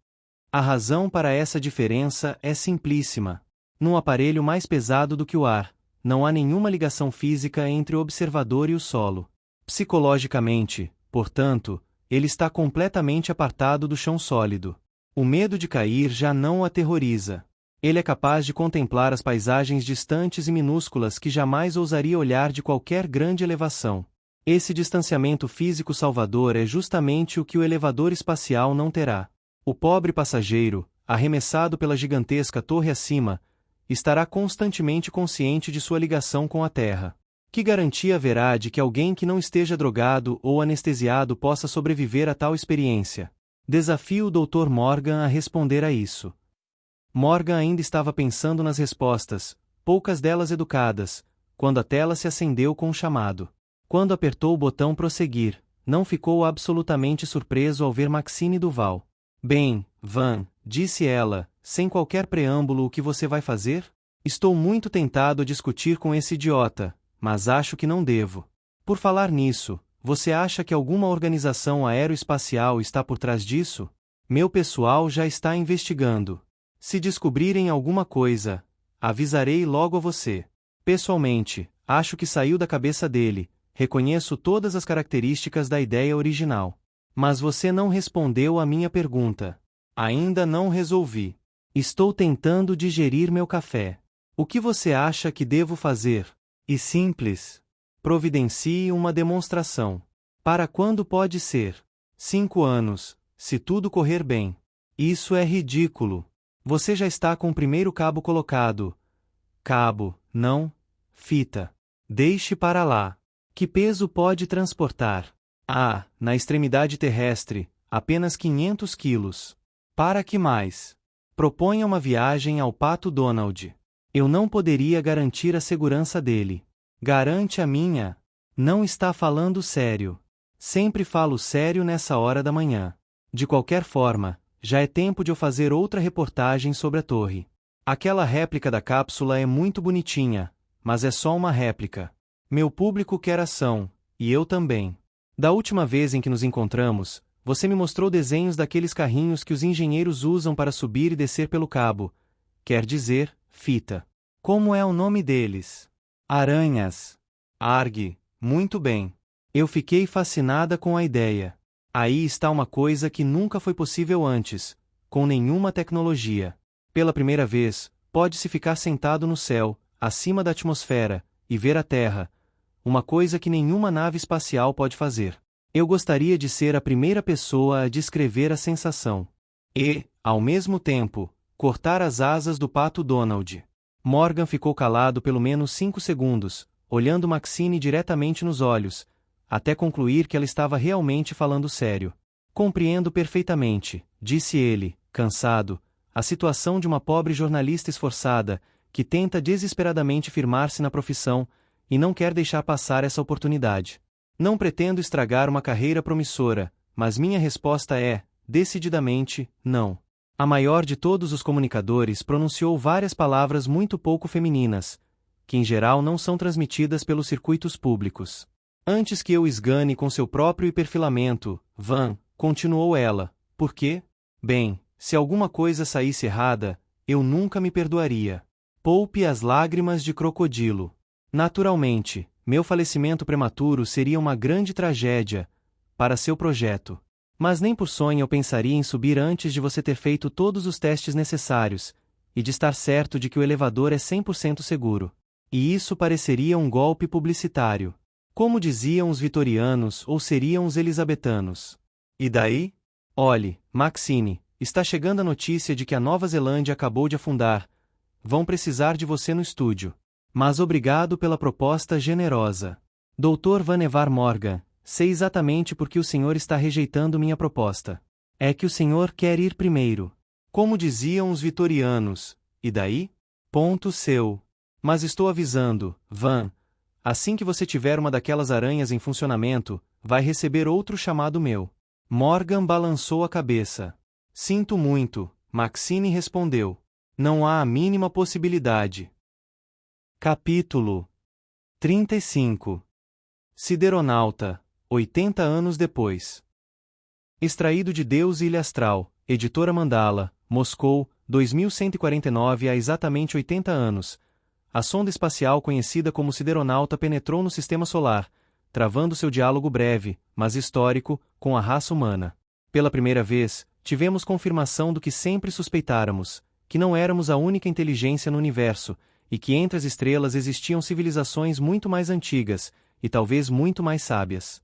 A razão para essa diferença é simplíssima. Num aparelho mais pesado do que o ar, não há nenhuma ligação física entre o observador e o solo. Psicologicamente, portanto, ele está completamente apartado do chão sólido. O medo de cair já não o aterroriza. Ele é capaz de contemplar as paisagens distantes e minúsculas que jamais ousaria olhar de qualquer grande elevação. Esse distanciamento físico salvador é justamente o que o elevador espacial não terá. O pobre passageiro, arremessado pela gigantesca torre acima, estará constantemente consciente de sua ligação com a Terra. Que garantia haverá de que alguém que não esteja drogado ou anestesiado possa sobreviver a tal experiência? Desafio o Dr. Morgan a responder a isso. Morgan ainda estava pensando nas respostas, poucas delas educadas, quando a tela se acendeu com um chamado. Quando apertou o botão prosseguir, não ficou absolutamente surpreso ao ver Maxine Duval. Bem, Van, disse ela, sem qualquer preâmbulo, o que você vai fazer? Estou muito tentado a discutir com esse idiota, mas acho que não devo. Por falar nisso, você acha que alguma organização aeroespacial está por trás disso? Meu pessoal já está investigando. Se descobrirem alguma coisa, avisarei logo a você. Pessoalmente, acho que saiu da cabeça dele, reconheço todas as características da ideia original. Mas você não respondeu à minha pergunta. Ainda não resolvi. Estou tentando digerir meu café. O que você acha que devo fazer? E simples. Providencie uma demonstração. Para quando pode ser? 5 anos, se tudo correr bem. Isso é ridículo. Você já está com o primeiro cabo colocado. Cabo, não, fita. Deixe para lá. Que peso pode transportar? Ah, na extremidade terrestre, apenas 500 quilos. Para que mais? Proponha uma viagem ao Pato Donald. Eu não poderia garantir a segurança dele. Garante a minha. Não está falando sério. Sempre falo sério nessa hora da manhã. De qualquer forma, já é tempo de eu fazer outra reportagem sobre a torre. Aquela réplica da cápsula é muito bonitinha, mas é só uma réplica. Meu público quer ação, e eu também. Da última vez em que nos encontramos, você me mostrou desenhos daqueles carrinhos que os engenheiros usam para subir e descer pelo cabo. Quer dizer, fita. Como é o nome deles? Aranhas. Arg, muito bem. Eu fiquei fascinada com a ideia. Aí está uma coisa que nunca foi possível antes, com nenhuma tecnologia. Pela primeira vez, pode-se ficar sentado no céu, acima da atmosfera, e ver a Terra, uma coisa que nenhuma nave espacial pode fazer. Eu gostaria de ser a primeira pessoa a descrever a sensação. E, ao mesmo tempo, cortar as asas do Pato Donald. Morgan ficou calado pelo menos 5 segundos, olhando Maxine diretamente nos olhos, até concluir que ela estava realmente falando sério. Compreendo perfeitamente, disse ele, cansado, a situação de uma pobre jornalista esforçada, que tenta desesperadamente firmar-se na profissão, e não quer deixar passar essa oportunidade. Não pretendo estragar uma carreira promissora, mas minha resposta é, decididamente, não. A maior de todos os comunicadores pronunciou várias palavras muito pouco femininas, que em geral não são transmitidas pelos circuitos públicos. Antes que eu esgane com seu próprio hiperfilamento, Van, continuou ela, por quê? Bem, se alguma coisa saísse errada, eu nunca me perdoaria. Poupe as lágrimas de crocodilo. Naturalmente, meu falecimento prematuro seria uma grande tragédia para seu projeto. Mas nem por sonho eu pensaria em subir antes de você ter feito todos os testes necessários, e de estar certo de que o elevador é 100% seguro. E isso pareceria um golpe publicitário. Como diziam os vitorianos ou seriam os elisabetanos. E daí? Olhe, Maxine, está chegando a notícia de que a Nova Zelândia acabou de afundar. Vão precisar de você no estúdio. Mas obrigado pela proposta generosa. Dr. Vannevar Morgan, sei exatamente por que o senhor está rejeitando minha proposta. É que o senhor quer ir primeiro. Como diziam os vitorianos. E daí? Ponto seu. Mas estou avisando, Van. Assim que você tiver uma daquelas aranhas em funcionamento, vai receber outro chamado meu. Morgan balançou a cabeça. Sinto muito, Maxine respondeu. Não há a mínima possibilidade. Capítulo 35. Sideronauta, 80 anos depois. Extraído de Deus e Ilha Astral, Editora Mandala, Moscou, 2149. Há exatamente 80 anos, a sonda espacial conhecida como Sideronauta penetrou no Sistema Solar, travando seu diálogo breve, mas histórico, com a raça humana. Pela primeira vez, tivemos confirmação do que sempre suspeitáramos, que não éramos a única inteligência no universo, e que entre as estrelas existiam civilizações muito mais antigas, e talvez muito mais sábias.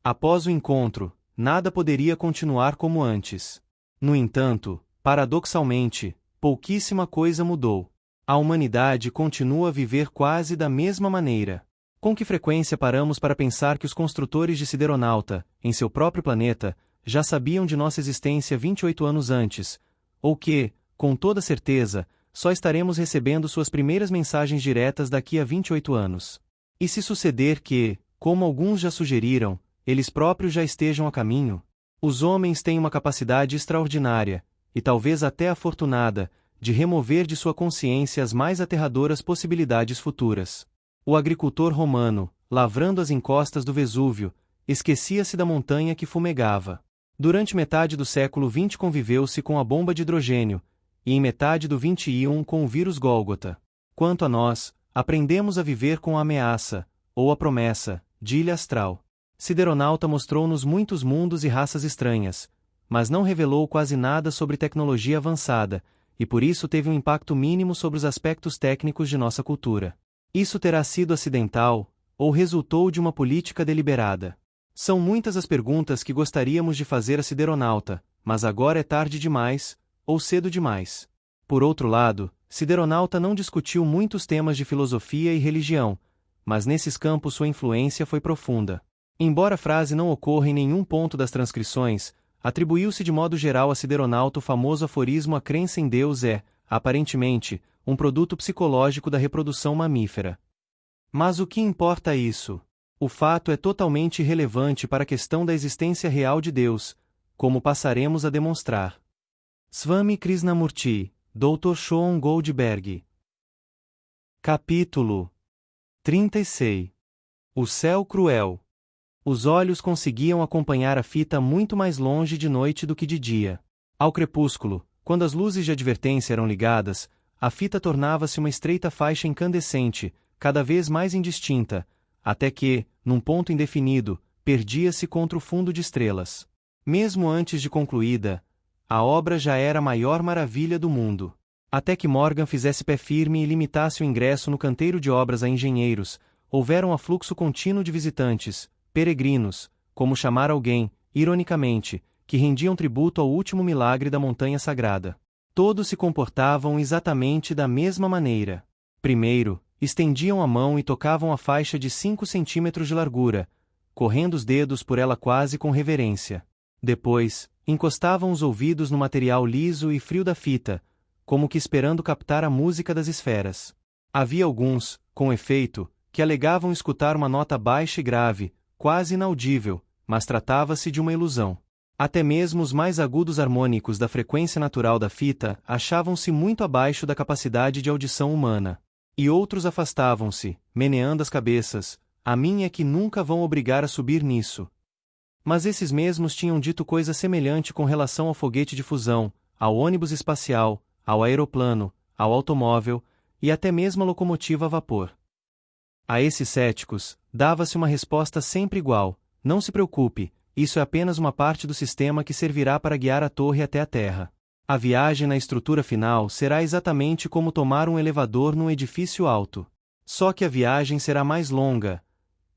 Após o encontro, nada poderia continuar como antes. No entanto, paradoxalmente, pouquíssima coisa mudou. A humanidade continua a viver quase da mesma maneira. Com que frequência paramos para pensar que os construtores de Sideronauta, em seu próprio planeta, já sabiam de nossa existência 28 anos antes, ou que, com toda certeza, só estaremos recebendo suas primeiras mensagens diretas daqui a 28 anos. E se suceder que, como alguns já sugeriram, eles próprios já estejam a caminho? Os homens têm uma capacidade extraordinária, e talvez até afortunada, de remover de sua consciência as mais aterradoras possibilidades futuras. O agricultor romano, lavrando as encostas do Vesúvio, esquecia-se da montanha que fumegava. Durante metade do século XX conviveu-se com a bomba de hidrogênio, e em metade do XXI com o vírus Gólgota. Quanto a nós, aprendemos a viver com a ameaça, ou a promessa, de Ilha Astral. Sideronauta mostrou-nos muitos mundos e raças estranhas, mas não revelou quase nada sobre tecnologia avançada, e por isso teve um impacto mínimo sobre os aspectos técnicos de nossa cultura. Isso terá sido acidental, ou resultou de uma política deliberada? São muitas as perguntas que gostaríamos de fazer a Sideronauta, mas agora é tarde demais, ou cedo demais. Por outro lado, Sideronauta não discutiu muitos temas de filosofia e religião, mas nesses campos sua influência foi profunda. Embora a frase não ocorra em nenhum ponto das transcrições, atribuiu-se de modo geral a Sideronauta o famoso aforismo: a crença em Deus é, aparentemente, um produto psicológico da reprodução mamífera. Mas o que importa isso? O fato é totalmente irrelevante para a questão da existência real de Deus, como passaremos a demonstrar. Swami Krishnamurti, Dr. Sean Goldberg. Capítulo 36. O céu cruel. Os olhos conseguiam acompanhar a fita muito mais longe de noite do que de dia. Ao crepúsculo, quando as luzes de advertência eram ligadas, a fita tornava-se uma estreita faixa incandescente, cada vez mais indistinta, até que, num ponto indefinido, perdia-se contra o fundo de estrelas. Mesmo antes de concluída, a obra já era a maior maravilha do mundo. Até que Morgan fizesse pé firme e limitasse o ingresso no canteiro de obras a engenheiros, houvera um afluxo contínuo de visitantes, peregrinos, como chamar alguém, ironicamente, que rendiam tributo ao último milagre da montanha sagrada. Todos se comportavam exatamente da mesma maneira. Primeiro, estendiam a mão e tocavam a faixa de 5 centímetros de largura, correndo os dedos por ela quase com reverência. Depois, encostavam os ouvidos no material liso e frio da fita, como que esperando captar a música das esferas. Havia alguns, com efeito, que alegavam escutar uma nota baixa e grave, quase inaudível, mas tratava-se de uma ilusão. Até mesmo os mais agudos harmônicos da frequência natural da fita achavam-se muito abaixo da capacidade de audição humana. E outros afastavam-se, meneando as cabeças: a mim é que nunca vão obrigar a subir nisso. Mas esses mesmos tinham dito coisa semelhante com relação ao foguete de fusão, ao ônibus espacial, ao aeroplano, ao automóvel, e até mesmo à locomotiva a vapor. A esses céticos, dava-se uma resposta sempre igual: não se preocupe, isso é apenas uma parte do sistema que servirá para guiar a torre até a Terra. A viagem na estrutura final será exatamente como tomar um elevador num edifício alto. Só que a viagem será mais longa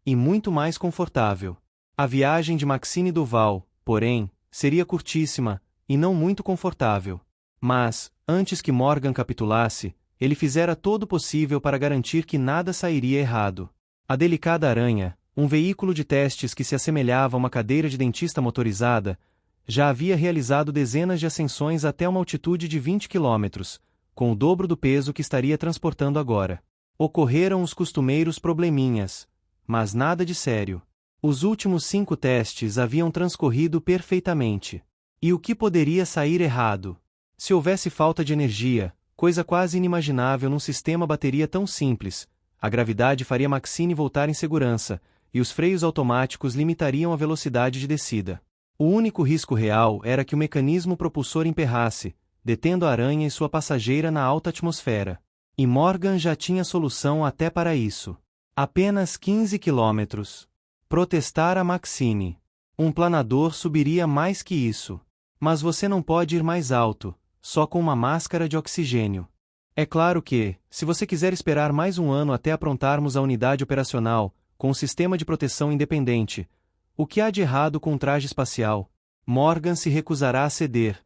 e muito mais confortável. A viagem de Maxine Duval, porém, seria curtíssima e não muito confortável. Mas, antes que Morgan capitulasse, ele fizera todo o possível para garantir que nada sairia errado. A delicada aranha, um veículo de testes que se assemelhava a uma cadeira de dentista motorizada, já havia realizado dezenas de ascensões até uma altitude de 20 quilômetros, com o dobro do peso que estaria transportando agora. Ocorreram os costumeiros probleminhas, mas nada de sério. Os últimos 5 testes haviam transcorrido perfeitamente. E o que poderia sair errado? Se houvesse falta de energia, coisa quase inimaginável num sistema bateria tão simples, a gravidade faria Maxine voltar em segurança, e os freios automáticos limitariam a velocidade de descida. O único risco real era que o mecanismo propulsor emperrasse, detendo a aranha e sua passageira na alta atmosfera. E Morgan já tinha solução até para isso. Apenas 15 quilômetros. Protestara Maxine. Um planador subiria mais que isso. Mas você não pode ir mais alto, só com uma máscara de oxigênio. É claro que, se você quiser esperar mais um ano até aprontarmos a unidade operacional, com um sistema de proteção independente, o que há de errado com um traje espacial? Morgan se recusará a ceder,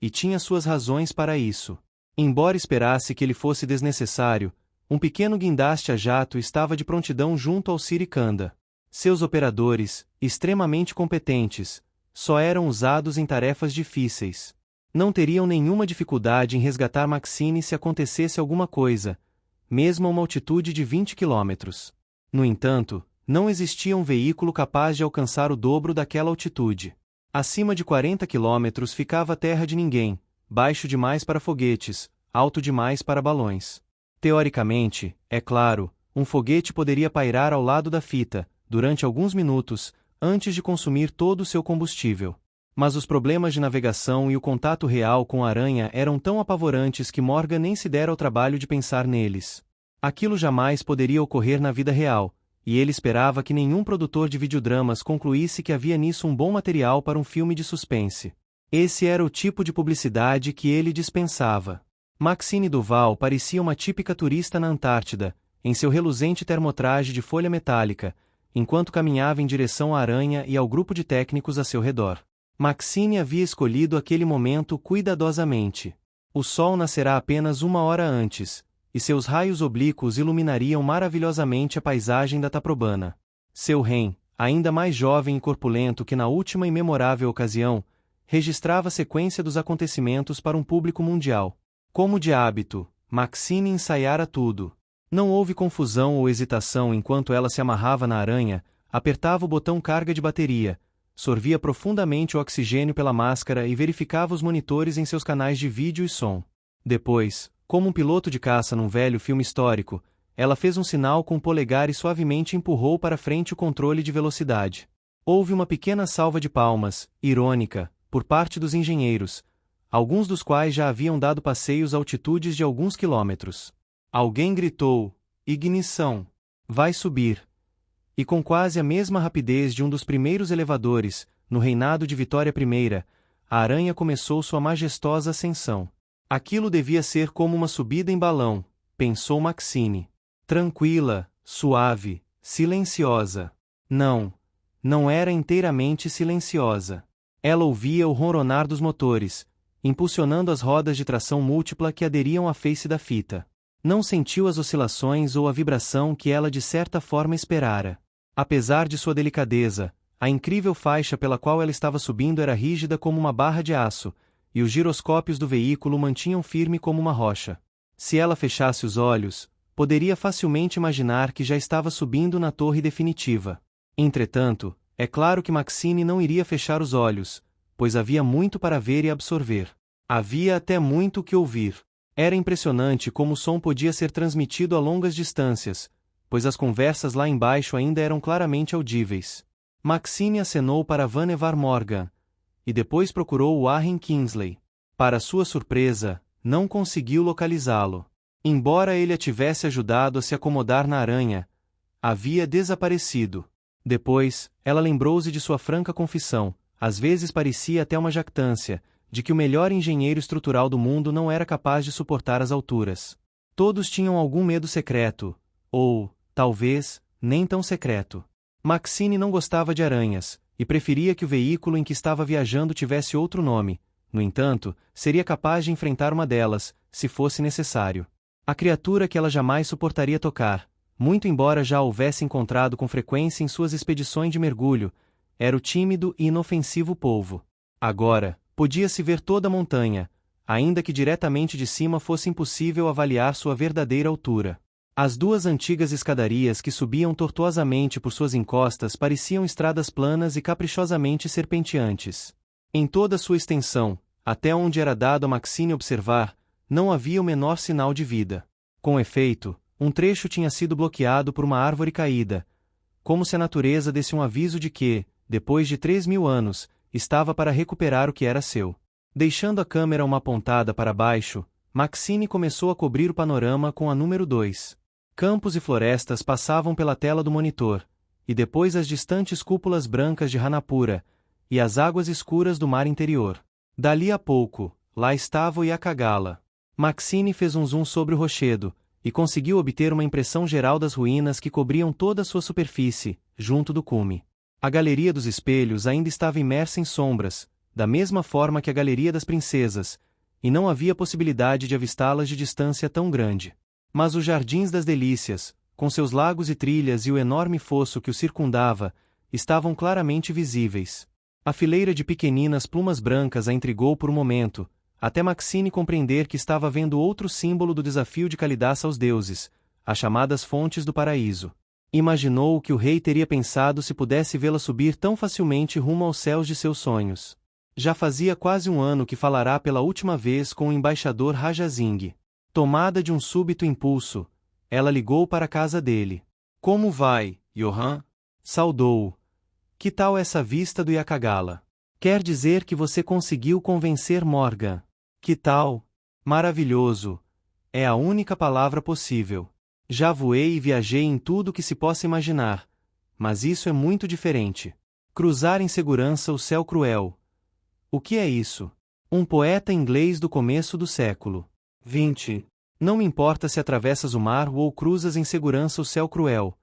e tinha suas razões para isso. Embora esperasse que ele fosse desnecessário, um pequeno guindaste a jato estava de prontidão junto ao Sirikanda. Seus operadores, extremamente competentes, só eram usados em tarefas difíceis. Não teriam nenhuma dificuldade em resgatar Maxine se acontecesse alguma coisa, mesmo a uma altitude de 20 quilômetros. No entanto, não existia um veículo capaz de alcançar o dobro daquela altitude. Acima de 40 quilômetros ficava a terra de ninguém, baixo demais para foguetes, alto demais para balões. Teoricamente, é claro, um foguete poderia pairar ao lado da fita, durante alguns minutos, antes de consumir todo o seu combustível. Mas os problemas de navegação e o contato real com a aranha eram tão apavorantes que Morgan nem se dera ao trabalho de pensar neles. Aquilo jamais poderia ocorrer na vida real, e ele esperava que nenhum produtor de videodramas concluísse que havia nisso um bom material para um filme de suspense. Esse era o tipo de publicidade que ele dispensava. Maxine Duval parecia uma típica turista na Antártida, em seu reluzente termotraje de folha metálica, enquanto caminhava em direção à aranha e ao grupo de técnicos a seu redor. Maxine havia escolhido aquele momento cuidadosamente. O sol nascerá apenas 1 hora antes, e seus raios oblíquos iluminariam maravilhosamente a paisagem da Taprobana. Seu rem, ainda mais jovem e corpulento que na última e memorável ocasião, registrava a sequência dos acontecimentos para um público mundial. Como de hábito, Maxine ensaiara tudo. Não houve confusão ou hesitação enquanto ela se amarrava na aranha, apertava o botão carga de bateria, sorvia profundamente o oxigênio pela máscara e verificava os monitores em seus canais de vídeo e som. Depois, como um piloto de caça num velho filme histórico, ela fez um sinal com o polegar e suavemente empurrou para frente o controle de velocidade. Houve uma pequena salva de palmas, irônica, por parte dos engenheiros, alguns dos quais já haviam dado passeios a altitudes de alguns quilômetros. Alguém gritou: ignição! Vai subir! E com quase a mesma rapidez de um dos primeiros elevadores, no reinado de Vitória I, a aranha começou sua majestosa ascensão. Aquilo devia ser como uma subida em balão, pensou Maxine. Tranquila, suave, silenciosa. Não, não era inteiramente silenciosa. Ela ouvia o ronronar dos motores, impulsionando as rodas de tração múltipla que aderiam à face da fita. Não sentiu as oscilações ou a vibração que ela de certa forma esperara. Apesar de sua delicadeza, a incrível faixa pela qual ela estava subindo era rígida como uma barra de aço, e os giroscópios do veículo mantinham firme como uma rocha. Se ela fechasse os olhos, poderia facilmente imaginar que já estava subindo na torre definitiva. Entretanto, é claro que Maxine não iria fechar os olhos, pois havia muito para ver e absorver. Havia até muito que ouvir. Era impressionante como o som podia ser transmitido a longas distâncias, pois as conversas lá embaixo ainda eram claramente audíveis. Maxine acenou para Vannevar Morgan, e depois procurou o Warren Kingsley. Para sua surpresa, não conseguiu localizá-lo. Embora ele a tivesse ajudado a se acomodar na aranha, havia desaparecido. Depois, ela lembrou-se de sua franca confissão, às vezes parecia até uma jactância, de que o melhor engenheiro estrutural do mundo não era capaz de suportar as alturas. Todos tinham algum medo secreto, ou, talvez, nem tão secreto. Maxine não gostava de aranhas, e preferia que o veículo em que estava viajando tivesse outro nome. No entanto, seria capaz de enfrentar uma delas, se fosse necessário. A criatura que ela jamais suportaria tocar, muito embora já a houvesse encontrado com frequência em suas expedições de mergulho, era o tímido e inofensivo polvo. Agora, podia-se ver toda a montanha, ainda que diretamente de cima fosse impossível avaliar sua verdadeira altura. As duas antigas escadarias que subiam tortuosamente por suas encostas pareciam estradas planas e caprichosamente serpenteantes. Em toda sua extensão, até onde era dado a Maxine observar, não havia o menor sinal de vida. Com efeito, um trecho tinha sido bloqueado por uma árvore caída, como se a natureza desse um aviso de que, depois de 3.000 anos, estava para recuperar o que era seu. Deixando a câmera uma pontada para baixo, Maxine começou a cobrir o panorama com a número 2. Campos e florestas passavam pela tela do monitor, e depois as distantes cúpulas brancas de Hanapura, e as águas escuras do mar interior. Dali a pouco, lá estava o Yakagala. Maxine fez um zoom sobre o rochedo, e conseguiu obter uma impressão geral das ruínas que cobriam toda a sua superfície, junto do cume. A Galeria dos Espelhos ainda estava imersa em sombras, da mesma forma que a Galeria das Princesas, e não havia possibilidade de avistá-las de distância tão grande. Mas os Jardins das Delícias, com seus lagos e trilhas e o enorme fosso que o circundava, estavam claramente visíveis. A fileira de pequeninas plumas brancas a intrigou por um momento, até Maxine compreender que estava vendo outro símbolo do desafio de Kalidaça aos deuses, as chamadas Fontes do Paraíso. Imaginou o que o rei teria pensado se pudesse vê-la subir tão facilmente rumo aos céus de seus sonhos. Já fazia quase um ano que falará pela última vez com o embaixador Rajazing. Tomada de um súbito impulso, ela ligou para a casa dele. Como vai, Johan? Saudou-o. Que tal essa vista do Yakagala? Quer dizer que você conseguiu convencer Morgan. Que tal? Maravilhoso. É a única palavra possível. Já voei e viajei em tudo que se possa imaginar, mas isso é muito diferente. Cruzar em segurança o céu cruel. O que é isso? Um poeta inglês do começo do século XX. Não me importa se atravessas o mar ou cruzas em segurança o céu cruel.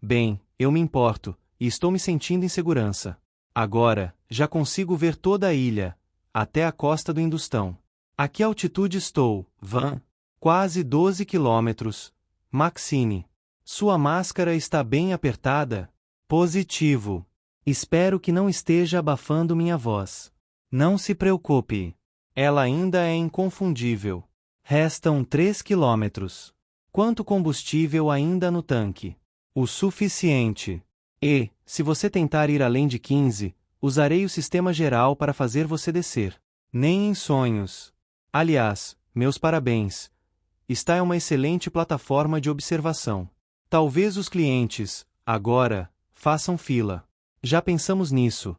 Bem, eu me importo, e estou me sentindo em segurança. Agora, já consigo ver toda a ilha, até a costa do Hindustão. A que altitude estou, Van? Quase 12 quilômetros. Maxine. Sua máscara está bem apertada? Positivo. Espero que não esteja abafando minha voz. Não se preocupe. Ela ainda é inconfundível. Restam 3 quilômetros. Quanto combustível ainda no tanque? O suficiente. E, se você tentar ir além de 15, usarei o sistema geral para fazer você descer. Nem em sonhos. Aliás, meus parabéns. Esta é uma excelente plataforma de observação. Talvez os clientes, agora, façam fila. Já pensamos nisso.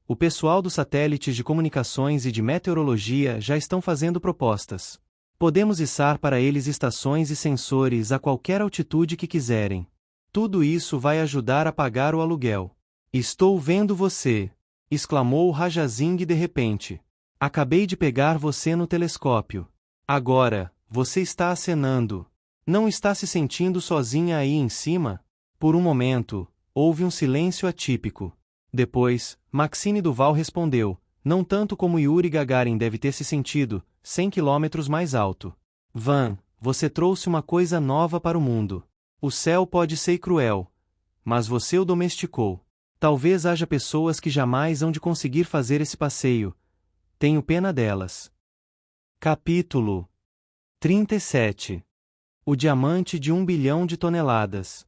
O pessoal dos satélites de comunicações e de meteorologia já estão fazendo propostas. Podemos içar para eles estações e sensores a qualquer altitude que quiserem. Tudo isso vai ajudar a pagar o aluguel. Estou vendo você! Exclamou Rajazing de repente. Acabei de pegar você no telescópio. Agora, você está acenando. Não está se sentindo sozinha aí em cima? Por um momento, houve um silêncio atípico. Depois, Maxine Duval respondeu, não tanto como Yuri Gagarin deve ter se sentido, 100 quilômetros mais alto. Van, você trouxe uma coisa nova para o mundo. O céu pode ser cruel, mas você o domesticou. Talvez haja pessoas que jamais hão de conseguir fazer esse passeio. Tenho pena delas. Capítulo 37. O diamante de 1 bilhão de toneladas.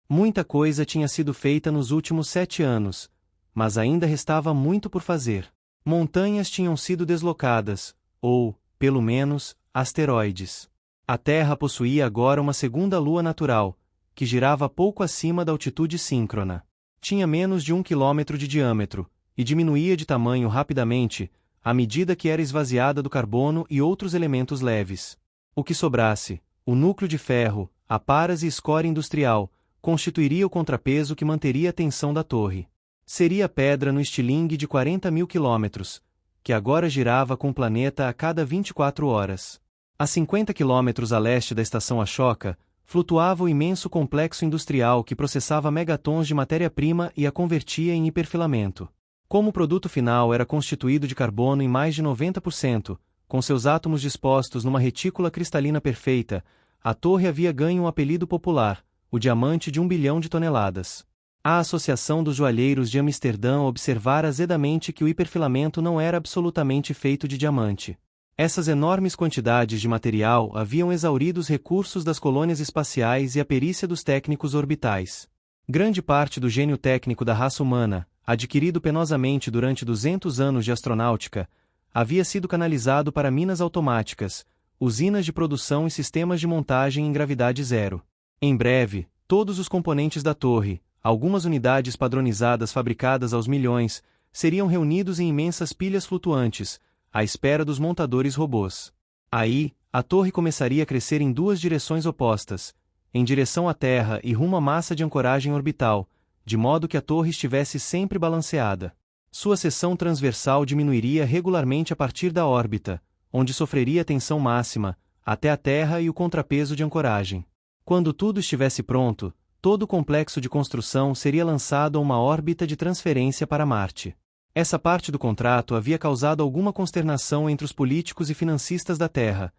Muita coisa tinha sido feita nos últimos 7 anos, mas ainda restava muito por fazer. Montanhas tinham sido deslocadas, ou, pelo menos, asteroides. A Terra possuía agora uma segunda lua natural, que girava pouco acima da altitude síncrona. Tinha menos de 1 quilômetro de diâmetro, e diminuía de tamanho rapidamente, à medida que era esvaziada do carbono e outros elementos leves. O que sobrasse, o núcleo de ferro, a paras e escória industrial, constituiria o contrapeso que manteria a tensão da torre. Seria pedra no estilingue de 40.000 quilômetros, que agora girava com o planeta a cada 24 horas. A 50 quilômetros a leste da estação Ashoka, flutuava o imenso complexo industrial que processava megatons de matéria-prima e a convertia em hiperfilamento. Como o produto final era constituído de carbono em mais de 90%, com seus átomos dispostos numa retícula cristalina perfeita, a torre havia ganho um apelido popular, o diamante de 1 bilhão de toneladas. A Associação dos Joalheiros de Amsterdã observara azedamente que o hiperfilamento não era absolutamente feito de diamante. Essas enormes quantidades de material haviam exaurido os recursos das colônias espaciais e a perícia dos técnicos orbitais. Grande parte do gênio técnico da raça humana, adquirido penosamente durante 200 anos de astronáutica, havia sido canalizado para minas automáticas, usinas de produção e sistemas de montagem em gravidade zero. Em breve, todos os componentes da torre, algumas unidades padronizadas fabricadas aos milhões, seriam reunidos em imensas pilhas flutuantes, à espera dos montadores robôs. Aí, a torre começaria a crescer em duas direções opostas, em direção à Terra e rumo à massa de ancoragem orbital, de modo que a torre estivesse sempre balanceada. Sua seção transversal diminuiria regularmente a partir da órbita, onde sofreria tensão máxima, até a Terra e o contrapeso de ancoragem. Quando tudo estivesse pronto, todo o complexo de construção seria lançado a uma órbita de transferência para Marte. Essa parte do contrato havia causado alguma consternação entre os políticos e financistas da Terra.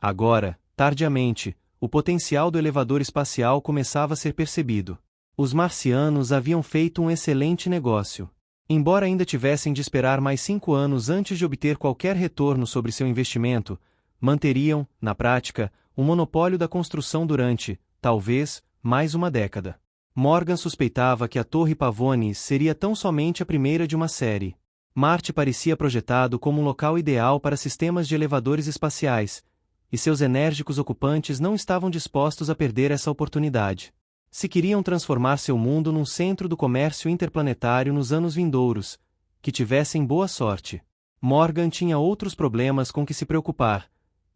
Agora, tardiamente, o potencial do elevador espacial começava a ser percebido. Os marcianos haviam feito um excelente negócio. Embora ainda tivessem de esperar mais 5 anos antes de obter qualquer retorno sobre seu investimento, manteriam, na prática, o monopólio da construção durante, talvez, mais uma década. Morgan suspeitava que a Torre Pavonis seria tão somente a primeira de uma série. Marte parecia projetado como um local ideal para sistemas de elevadores espaciais, e seus enérgicos ocupantes não estavam dispostos a perder essa oportunidade. Se queriam transformar seu mundo num centro do comércio interplanetário nos anos vindouros, que tivessem boa sorte. Morgan tinha outros problemas com que se preocupar,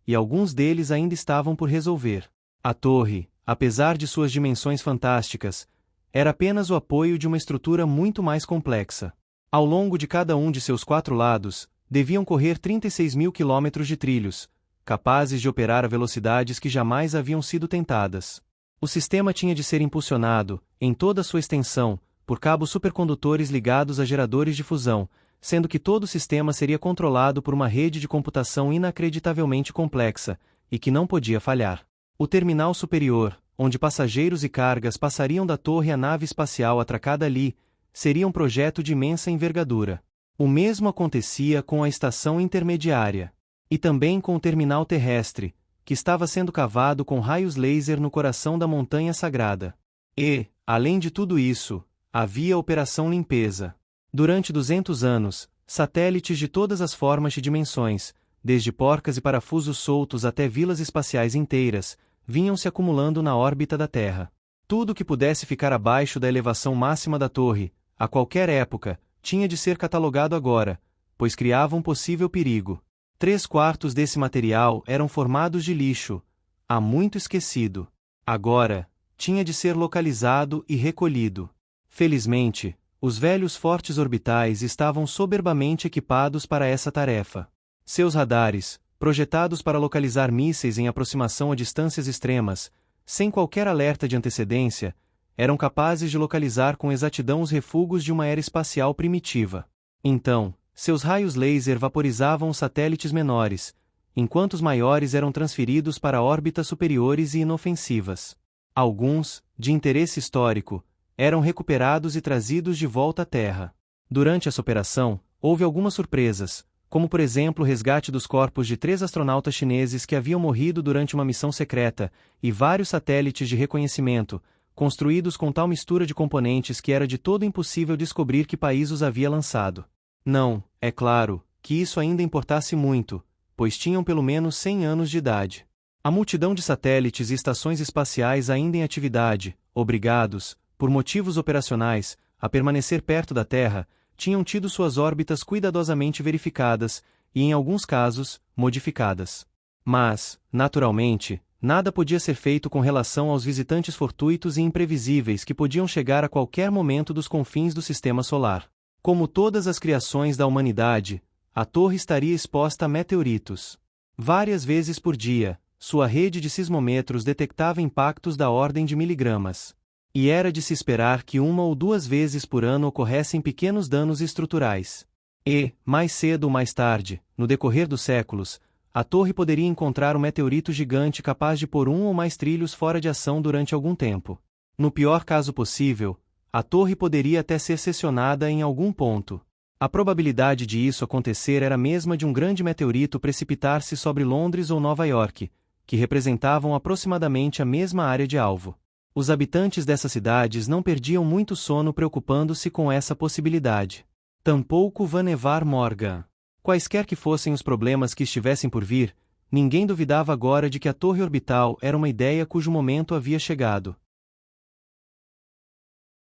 e alguns deles ainda estavam por resolver. A torre, apesar de suas dimensões fantásticas, era apenas o apoio de uma estrutura muito mais complexa. Ao longo de cada um de seus 4 lados, deviam correr 36.000 quilômetros de trilhos, capazes de operar a velocidades que jamais haviam sido tentadas. O sistema tinha de ser impulsionado, em toda a sua extensão, por cabos supercondutores ligados a geradores de fusão, sendo que todo o sistema seria controlado por uma rede de computação inacreditavelmente complexa, e que não podia falhar. O terminal superior, onde passageiros e cargas passariam da torre à nave espacial atracada ali, seria um projeto de imensa envergadura. O mesmo acontecia com a estação intermediária. E também com o terminal terrestre, que estava sendo cavado com raios laser no coração da montanha sagrada. E, além de tudo isso, havia a Operação Limpeza. Durante 200 anos, satélites de todas as formas e dimensões, desde porcas e parafusos soltos até vilas espaciais inteiras, vinham se acumulando na órbita da Terra. Tudo que pudesse ficar abaixo da elevação máxima da torre, a qualquer época, tinha de ser catalogado agora, pois criava um possível perigo. 3/4 desse material eram formados de lixo, há muito esquecido. Agora, tinha de ser localizado e recolhido. Felizmente, os velhos fortes orbitais estavam soberbamente equipados para essa tarefa. Seus radares, projetados para localizar mísseis em aproximação a distâncias extremas, sem qualquer alerta de antecedência, eram capazes de localizar com exatidão os refugos de uma era espacial primitiva. Então, seus raios laser vaporizavam os satélites menores, enquanto os maiores eram transferidos para órbitas superiores e inofensivas. Alguns, de interesse histórico, eram recuperados e trazidos de volta à Terra. Durante essa operação, houve algumas surpresas, como por exemplo o resgate dos corpos de 3 astronautas chineses que haviam morrido durante uma missão secreta, e vários satélites de reconhecimento, construídos com tal mistura de componentes que era de todo impossível descobrir que país os havia lançado. Não, é claro, que isso ainda importasse muito, pois tinham pelo menos 100 anos de idade. A multidão de satélites e estações espaciais ainda em atividade, obrigados, por motivos operacionais, a permanecer perto da Terra, tinham tido suas órbitas cuidadosamente verificadas, e em alguns casos, modificadas. Mas, naturalmente, nada podia ser feito com relação aos visitantes fortuitos e imprevisíveis que podiam chegar a qualquer momento dos confins do sistema solar. Como todas as criações da humanidade, a torre estaria exposta a meteoritos. Várias vezes por dia, sua rede de sismômetros detectava impactos da ordem de miligramas. E era de se esperar que 1 ou 2 vezes por ano ocorressem pequenos danos estruturais. E, mais cedo ou mais tarde, no decorrer dos séculos, a torre poderia encontrar um meteorito gigante capaz de pôr 1 ou mais trilhos fora de ação durante algum tempo. No pior caso possível, a torre poderia até ser seccionada em algum ponto. A probabilidade de isso acontecer era a mesma de um grande meteorito precipitar-se sobre Londres ou Nova York, que representavam aproximadamente a mesma área de alvo. Os habitantes dessas cidades não perdiam muito sono preocupando-se com essa possibilidade. Tampouco Vannevar Morgan. Quaisquer que fossem os problemas que estivessem por vir, ninguém duvidava agora de que a torre orbital era uma ideia cujo momento havia chegado.